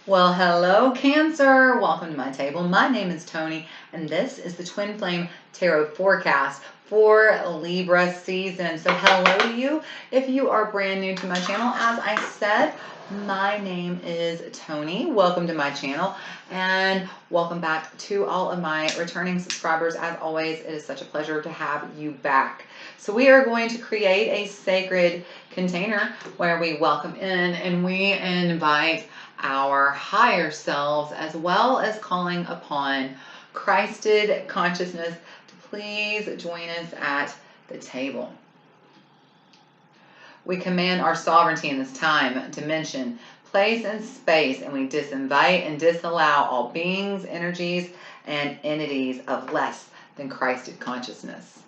Well, hello, Cancer. Welcome to my table. My name is Toni, and this is the Twin Flame Tarot Forecast for Libra season. So, hello to you. If you are brand new to my channel, as I said, my name is Toni. Welcome to my channel, and welcome back to all of my returning subscribers. As always, it is such a pleasure to have you back. So, we are going to create a sacred container where we welcome in and we invite our higher selves, as well as calling upon Christed consciousness to please join us at the table. We command our sovereignty in this time, dimension, place, and space, and we disinvite and disallow all beings, energies, and entities of less than Christed consciousness.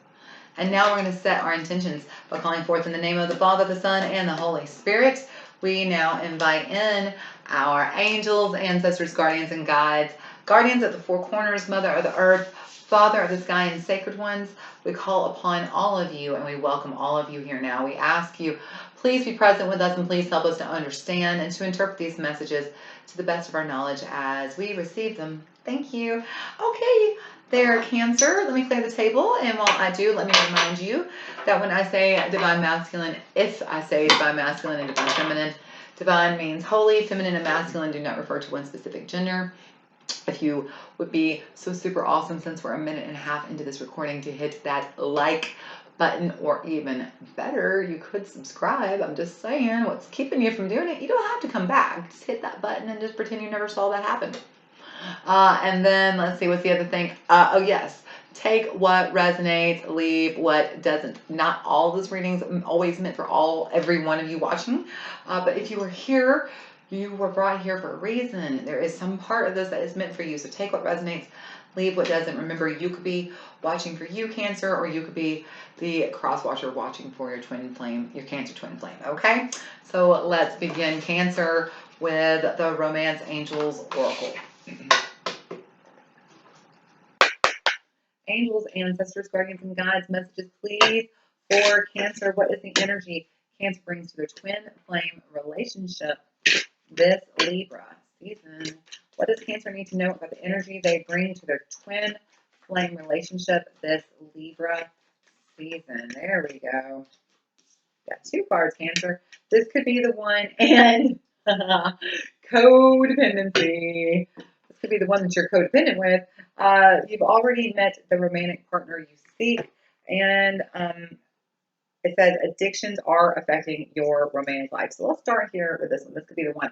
And now we're going to set our intentions by calling forth in the name of the Father, the Son, and the Holy Spirit. We now invite in our angels, ancestors, guardians, and guides, guardians of the four corners, Mother of the Earth, Father of the Sky, and sacred ones. We call upon all of you, and we welcome all of you here now. We ask you, please be present with us, and please help us to understand and to interpret these messages to the best of our knowledge as we receive them. Thank you. Okay. There, Cancer, let me clear the table, and while I do, let me remind you that when I say divine masculine, if I say divine masculine and divine feminine, divine means holy, feminine and masculine do not refer to one specific gender. If you would be so super awesome, since we're a minute and a half into this recording, to hit that like button, or even better, you could subscribe. I'm just saying, what's keeping you from doing it? You don't have to come back. Just hit that button and just pretend you never saw that happen. And then let's see, what's the other thing? Oh yes, take what resonates, leave what doesn't. Not all this readings always meant for every one of you watching, but if you were here, you were brought here for a reason. There is some part of this that is meant for you. So take what resonates, leave what doesn't. Remember, you could be watching for you, Cancer, or you could be the cross watcher watching for your twin flame, your Cancer twin flame. Okay, so let's begin, Cancer, with the Romance Angels Oracle. Angels, ancestors, guardians, and guides, messages, please, for Cancer. What is the energy Cancer brings to their twin flame relationship this Libra season? What does Cancer need to know about the energy they bring to their twin flame relationship this Libra season? There we go. Got two cards, Cancer. This could be the one, and codependency. This could be the one that you're codependent with. You've already met the romantic partner you seek, and it says addictions are affecting your romantic life. So let's start here with this one. This could be the one.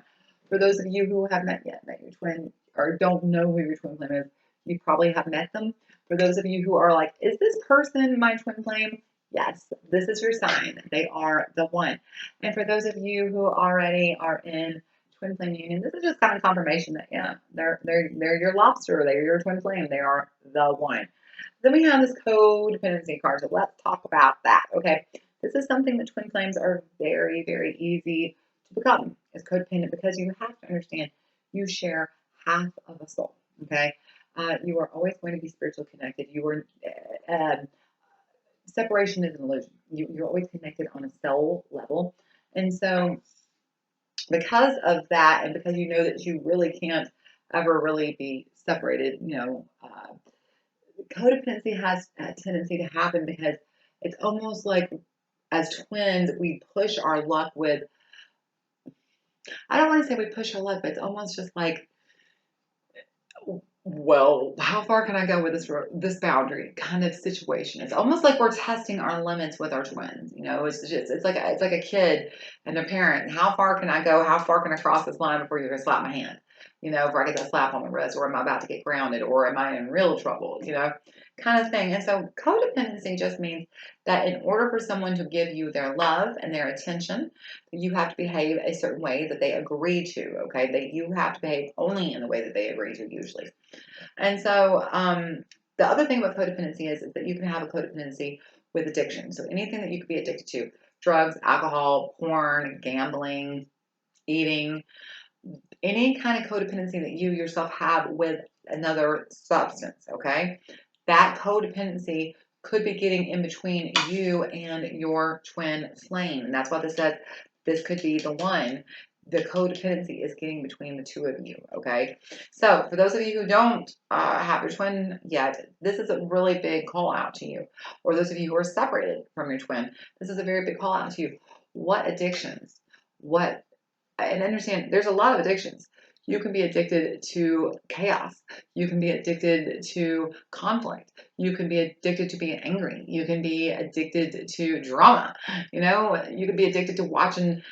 For those of you who have not yet met your twin, or don't know who your twin flame is, you probably have met them. For those of you who are like, is this person my twin flame? Yes, this is your sign. They are the one. And for those of you who already are in twin flame union, this is just kind of confirmation that, yeah, they're your lobster. They're your twin flame. They are the one. Then we have this codependency card. So let's talk about that. Okay. This is something that twin flames are very, very easy to become, is codependent, because you have to understand you share half of a soul. Okay. You are always going to be spiritually connected. You are, separation is an illusion. You're always connected on a soul level. And so because of that, and because you know that you really can't ever really be separated, codependency has a tendency to happen because it's almost like as twins, we push our luck with, I don't want to say we push our luck, but it's almost just like, well, how far can I go with this boundary kind of situation? It's almost like we're testing our limits with our twins. It's like a kid and their parent. How far can I go? How far can I cross this line before you're gonna slap my hand? Before I get that slap on the wrist, or am I about to get grounded, or am I in real trouble? Kind of thing. And so codependency just means that in order for someone to give you their love and their attention, you have to behave a certain way that they agree to. Okay, you have to behave only in the way that they agree to, usually. And so the other thing about codependency is that you can have a codependency with addiction. So anything that you could be addicted to, drugs, alcohol, porn, gambling, eating, any kind of codependency that you yourself have with another substance, okay? That codependency could be getting in between you and your twin flame. And that's why this says this could be the one. the codependency is getting between the two of you, okay? So for those of you who don't have your twin yet, this is a really big call out to you. Or those of you who are separated from your twin, this is a very big call out to you. What addictions? And understand, there's a lot of addictions. You can be addicted to chaos. You can be addicted to conflict. You can be addicted to being angry. You can be addicted to drama. You can be addicted to watching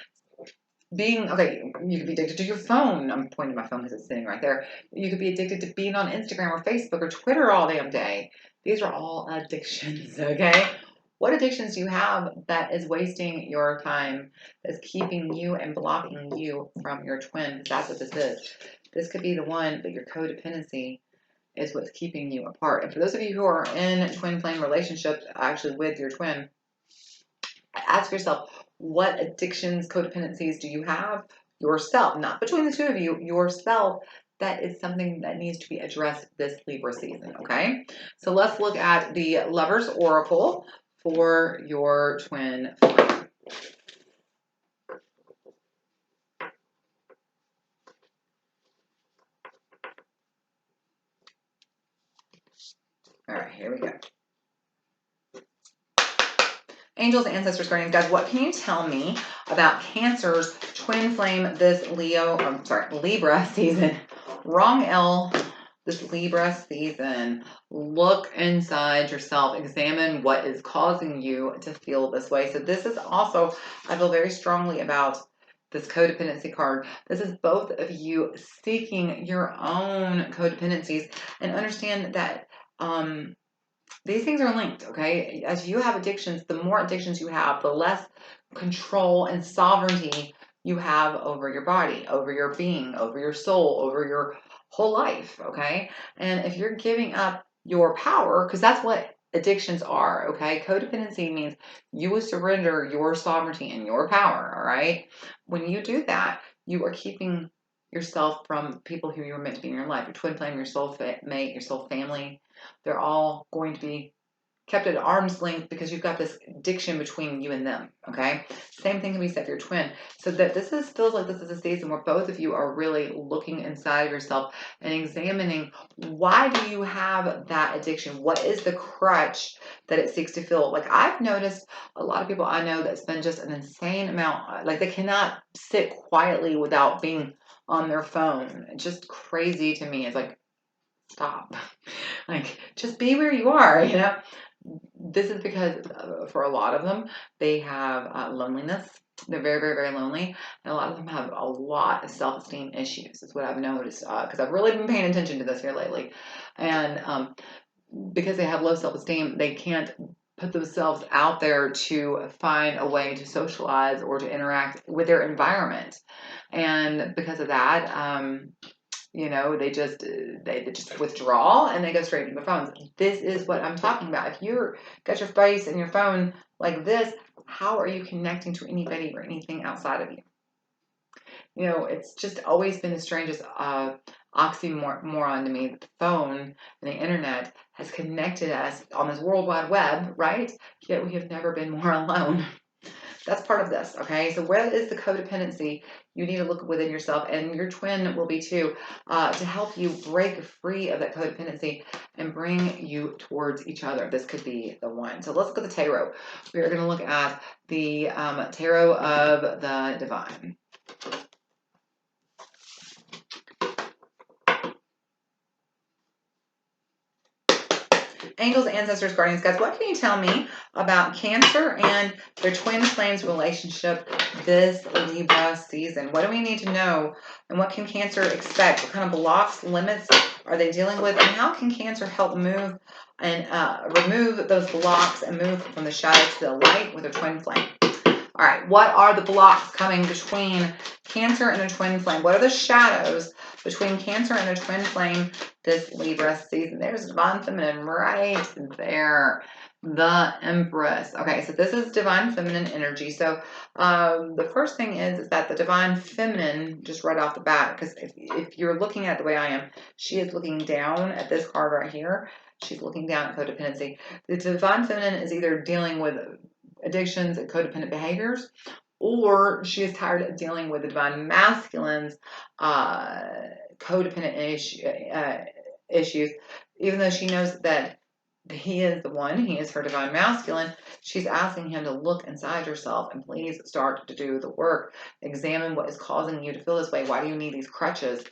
okay, you could be addicted to your phone. I'm pointing to my phone because it's sitting right there. You could be addicted to being on Instagram or Facebook or Twitter all damn day. These are all addictions, okay? What addictions do you have that is wasting your time, that's keeping you and blocking you from your twin? That's what this is. This could be the one, but your codependency is what's keeping you apart. And for those of you who are in twin flame relationships, actually with your twin, ask yourself, what addictions, codependencies do you have yourself, not between the two of you, yourself, that is something that needs to be addressed this Libra season, okay? So let's look at the Lover's Oracle for your twin flame. All right, here we go. Angels, ancestors, guardians, guys, what can you tell me about Cancer's twin flame this Libra season? Wrong L, this Libra season. Look inside yourself. Examine what is causing you to feel this way. So this is also, I feel very strongly about this codependency card. This is both of you seeking your own codependencies, and understand that these things are linked, okay? As you have addictions, the more addictions you have, the less control and sovereignty you have over your body, over your being, over your soul, over your whole life, okay? And if you're giving up your power, because that's what addictions are, okay? Codependency means you will surrender your sovereignty and your power, all right? When you do that, you are keeping yourself from people who you're meant to be in your life, your twin flame, your soul mate, your soul family. They're all going to be kept at arm's length because you've got this addiction between you and them, okay? Same thing can be said for your twin. So that feels like this is a season where both of you are really looking inside of yourself and examining, why do you have that addiction? What is the crutch that it seeks to fill? Like, I've noticed a lot of people I know that spend just an insane amount, like they cannot sit quietly without being on their phone. It's just crazy to me. It's like, stop. Like, just be where you are, This is because for a lot of them, they have loneliness. They're very, very, very lonely. And a lot of them have a lot of self-esteem issues. That's what I've noticed, because I've really been paying attention to this here lately. And because they have low self-esteem, they can't put themselves out there to find a way to socialize or to interact with their environment. And because of that, they just withdraw and they go straight to their phones. This is what I'm talking about. If you're got your face and your phone like this, how are you connecting to anybody or anything outside of you? It's just always been the strangest oxymoron to me that the phone and the internet has connected us on this World Wide Web, right? Yet we have never been more alone. That's part of this, okay? So where is the codependency? You need to look within yourself, and your twin will be too, to help you break free of that codependency and bring you towards each other. This could be the one. So let's look at the tarot. We are going to look at the tarot of the divine. Angels, ancestors, guardians, guys, what can you tell me about Cancer and their twin flames relationship this Libra season? What do we need to know? And what can Cancer expect? What kind of blocks, limits are they dealing with? And how can Cancer help move and remove those blocks and move from the shadow to the light with a twin flame? All right, what are the blocks coming between Cancer and a twin flame? What are the shadows between Cancer and a twin flame this Libra season? There's Divine Feminine right there. The Empress. Okay, so this is Divine Feminine energy. So the first thing is that the Divine Feminine, just right off the bat, because if you're looking at it the way I am, she is looking down at this card right here. She's looking down at codependency. The Divine Feminine is either dealing with addictions and codependent behaviors, or she is tired of dealing with the divine masculine's codependent issues, even though she knows that he is the one, he is her divine masculine. She's asking him to look inside yourself and please start to do the work. Examine what is causing you to feel this way. Why do you need these crutches?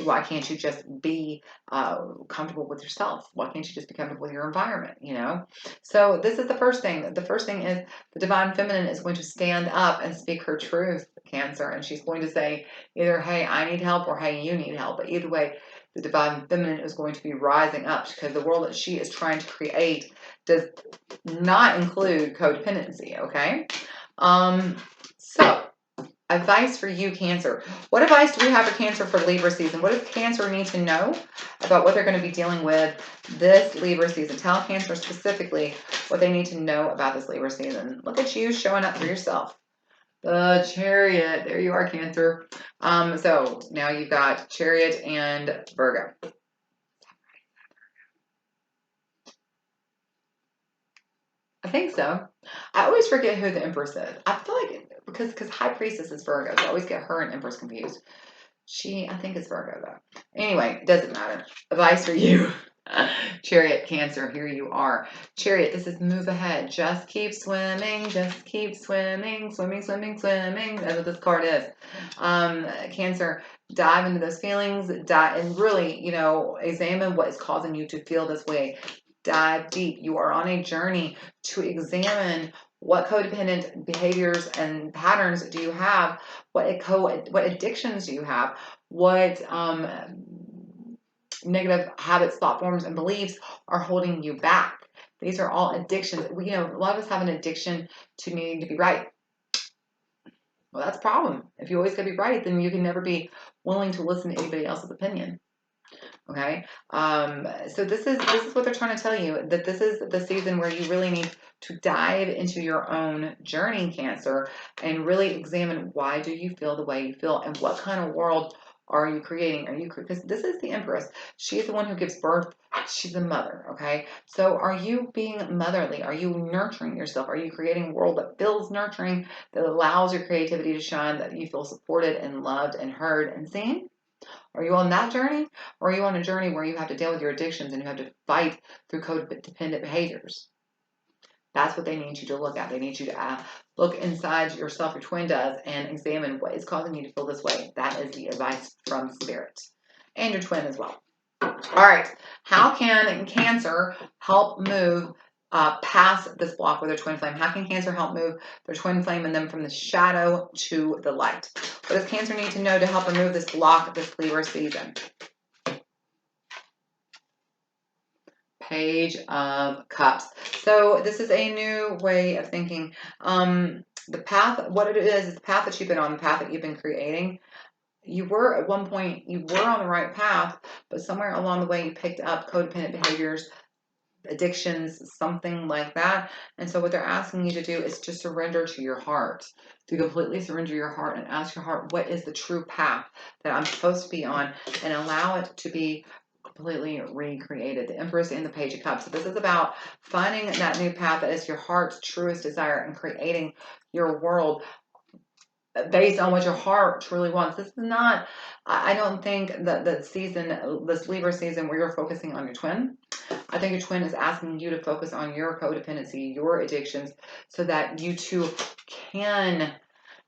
Why can't you just be comfortable with yourself? Why can't you just be comfortable with your environment? You know? So this is the first thing. The first thing is the divine feminine is going to stand up and speak her truth, Cancer. And she's going to say either, hey, I need help, or hey, you need help. But either way, the divine feminine is going to be rising up, because the world that she is trying to create does not include codependency, okay? So, advice for you, Cancer. What advice do we have for Cancer for Libra season? What does Cancer need to know about what they're going to be dealing with this Libra season? Tell Cancer specifically what they need to know about this Libra season. Look at you showing up for yourself. The Chariot. There you are, Cancer. So now you've got Chariot and Virgo. I think so. I always forget who the Empress is. I feel like because High Priestess is Virgo, so I always get her and Empress confused. I think it's Virgo though. Anyway, doesn't matter. Advice for you. Chariot, Cancer, here you are. Chariot, this is move ahead. Just keep swimming. Just keep swimming. Swimming, swimming, swimming. That's what this card is. Cancer, dive into those feelings. And really, examine what is causing you to feel this way. Dive deep. You are on a journey to examine what codependent behaviors and patterns do you have? What addictions do you have? What negative habits, thought forms, and beliefs are holding you back? These are all addictions. A lot of us have an addiction to needing to be right. Well, that's a problem. If you always got to be right, then you can never be willing to listen to anybody else's opinion. Okay, so this is what they're trying to tell you, that this is the season where you really need to dive into your own journey, Cancer, and really examine why do you feel the way you feel, and what kind of world are you creating? Because this is the Empress. She's the one who gives birth. She's the mother. Okay, so are you being motherly? Are you nurturing yourself? Are you creating a world that feels nurturing, that allows your creativity to shine, that you feel supported and loved and heard and seen? Are you on that journey? Or are you on a journey where you have to deal with your addictions and you have to fight through codependent behaviors? That's what they need you to look at. They need you to look inside yourself, your twin does, and examine what is causing you to feel this way. That is the advice from Spirit. And your twin as well. All right. How can Cancer help move past this block with their twin flame? How can Cancer help move their twin flame and them from the shadow to the light? What does Cancer need to know to help remove this block this Libra season? Page of Cups. So this is a new way of thinking. The path, what it is the path that you've been on, the path that you've been creating. You were at one point, you were on the right path, but somewhere along the way you picked up codependent behaviors, addictions, something like that. And so what they're asking you to do is to surrender to your heart, to completely surrender your heart and ask your heart, what is the true path that I'm supposed to be on, and allow it to be completely recreated. The Empress and the Page of Cups. So this is about finding that new path that is your heart's truest desire and creating your world based on what your heart truly wants. This is not, I don't think that this Libra season where you're focusing on your twin. I think your twin is asking you to focus on your codependency, your addictions, so that you two can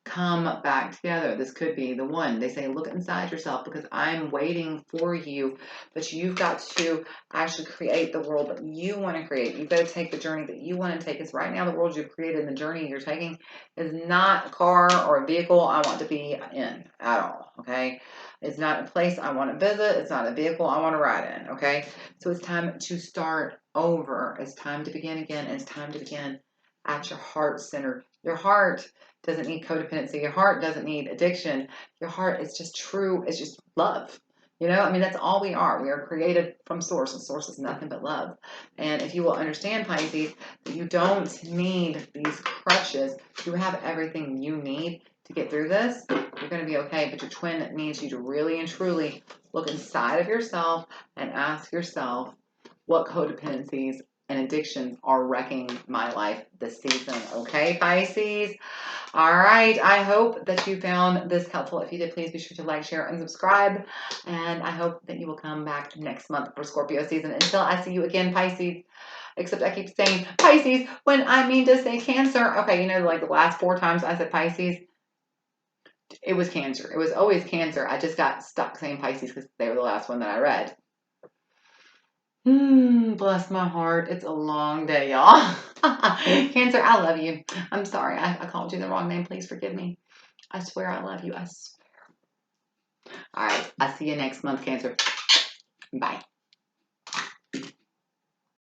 come back together. This could be the one. They say, look inside yourself, because I'm waiting for you, but you've got to actually create the world that you want to create. You've got to take the journey that you want to take, because right now the world you've created and the journey you're taking is not a car or a vehicle I want to be in at all, okay? It's not a place I want to visit. It's not a vehicle I want to ride in, okay? So it's time to start over. It's time to begin again. It's time to begin at your heart center. Your heart doesn't need codependency. Your heart doesn't need addiction. Your heart is just true. It's just love. That's all we are. We are created from Source, and Source is nothing but love. And if you will understand, Pisces, that you don't need these crutches. You have everything you need to get through this. You're going to be okay. But your twin needs you to really and truly look inside of yourself and ask yourself what codependencies and addictions are wrecking my life this season. Okay, Pisces? All right. I hope that you found this helpful. If you did, please be sure to like, share, and subscribe. And I hope that you will come back next month for Scorpio season. Until I see you again, Pisces. Except I keep saying Pisces when I mean to say Cancer. Okay, you know, like the last 4 times I said Pisces, it was Cancer. It was always Cancer. I just got stuck saying Pisces because they were the last one that I read. Bless my heart. It's a long day, y'all. Cancer, I love you. I'm sorry. I called you the wrong name. Please forgive me. I swear I love you. I swear. All right. I'll see you next month, Cancer. Bye.